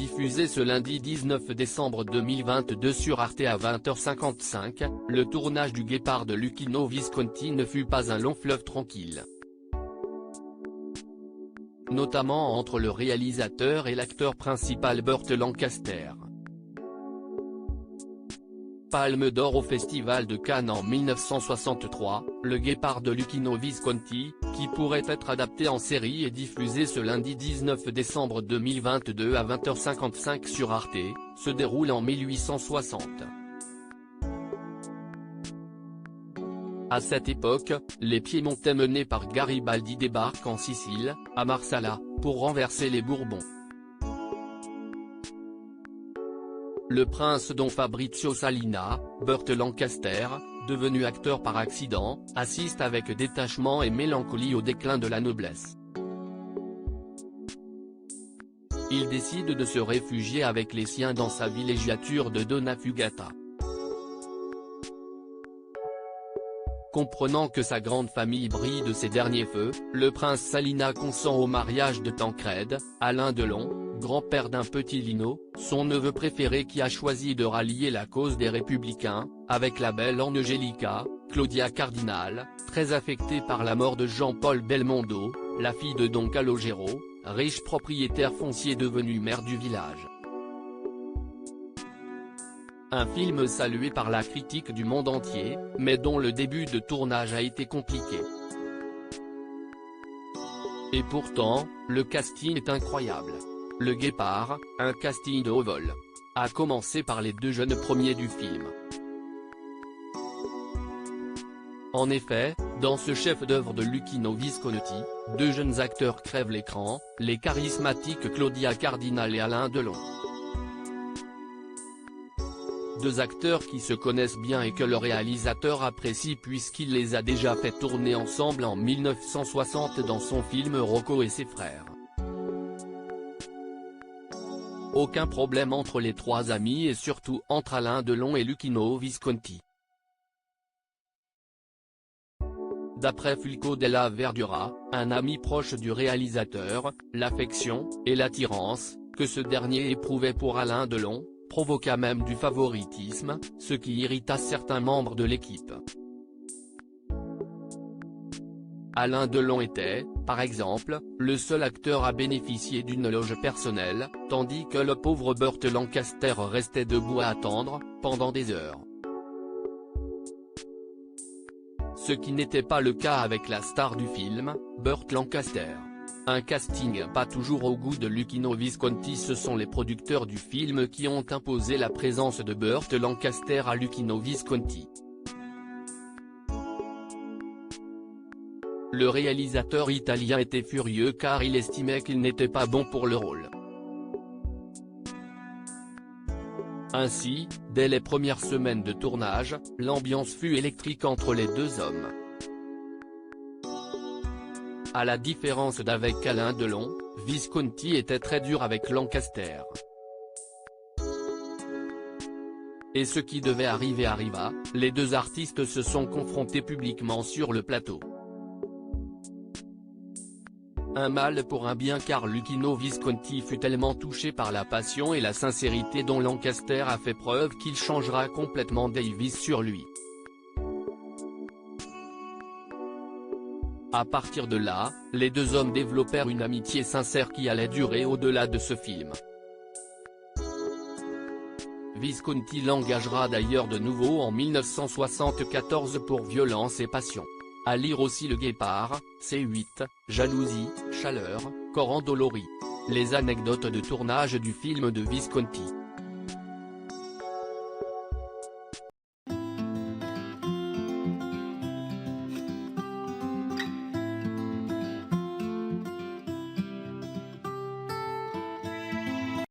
Diffusé ce lundi 19 décembre 2022 sur Arte à 20h55, le tournage du Guépard de Luchino Visconti ne fut pas un long fleuve tranquille. Notamment entre le réalisateur et l'acteur principal Burt Lancaster. Palme d'or au Festival de Cannes en 1963, le Guépard de Luchino Visconti, qui pourrait être adapté en série et diffusé ce lundi 19 décembre 2022 à 20h55 sur Arte, se déroule en 1860. À cette époque, les Piémontais menés par Garibaldi débarquent en Sicile, à Marsala, pour renverser les Bourbons. Le prince Don Fabrizio Salina, Burt Lancaster, devenu acteur par accident, assiste avec détachement et mélancolie au déclin de la noblesse. Il décide de se réfugier avec les siens dans sa villégiature de Donna Fugata. Comprenant que sa grande famille brille de ses derniers feux, le prince Salina consent au mariage de Tancrède, Alain Delon, grand-père d'un petit Lino, son neveu préféré qui a choisi de rallier la cause des Républicains, avec la belle Angelica, Claudia Cardinal, très affectée par la mort de Jean-Paul Belmondo, la fille de Don Calogero, riche propriétaire foncier devenu maire du village. Un film salué par la critique du monde entier, mais dont le début de tournage a été compliqué. Et pourtant, le casting est incroyable. Le Guépard, un casting de haut vol. À commencer par les deux jeunes premiers du film. En effet, dans ce chef-d'œuvre de Luchino Visconti, deux jeunes acteurs crèvent l'écran, les charismatiques Claudia Cardinal et Alain Delon. Deux acteurs qui se connaissent bien et que le réalisateur apprécie puisqu'il les a déjà fait tourner ensemble en 1960 dans son film Rocco et ses frères. Aucun problème entre les trois amis et surtout entre Alain Delon et Luchino Visconti. D'après Fulco della Verdura, un ami proche du réalisateur, l'affection, et l'attirance, que ce dernier éprouvait pour Alain Delon, provoqua même du favoritisme, ce qui irrita certains membres de l'équipe. Alain Delon était, par exemple, le seul acteur à bénéficier d'une loge personnelle, tandis que le pauvre Burt Lancaster restait debout à attendre, pendant des heures. Ce qui n'était pas le cas avec la star du film, Burt Lancaster. Un casting pas toujours au goût de Luchino Visconti. Ce sont les producteurs du film qui ont imposé la présence de Burt Lancaster à Luchino Visconti. Le réalisateur italien était furieux car il estimait qu'il n'était pas bon pour le rôle. Ainsi, dès les premières semaines de tournage, l'ambiance fut électrique entre les deux hommes. À la différence d'avec Alain Delon, Visconti était très dur avec Lancaster. Et ce qui devait arriver arriva, les deux artistes se sont confrontés publiquement sur le plateau. Un mal pour un bien car Luchino Visconti fut tellement touché par la passion et la sincérité dont Lancaster a fait preuve qu'il changera complètement Davis sur lui. À partir de là, les deux hommes développèrent une amitié sincère qui allait durer au-delà de ce film. Visconti l'engagera d'ailleurs de nouveau en 1974 pour Violence et Passion. À lire aussi Le Guépard, C8, Jalousie, Chaleur, Corps endolori. Les anecdotes de tournage du film de Visconti.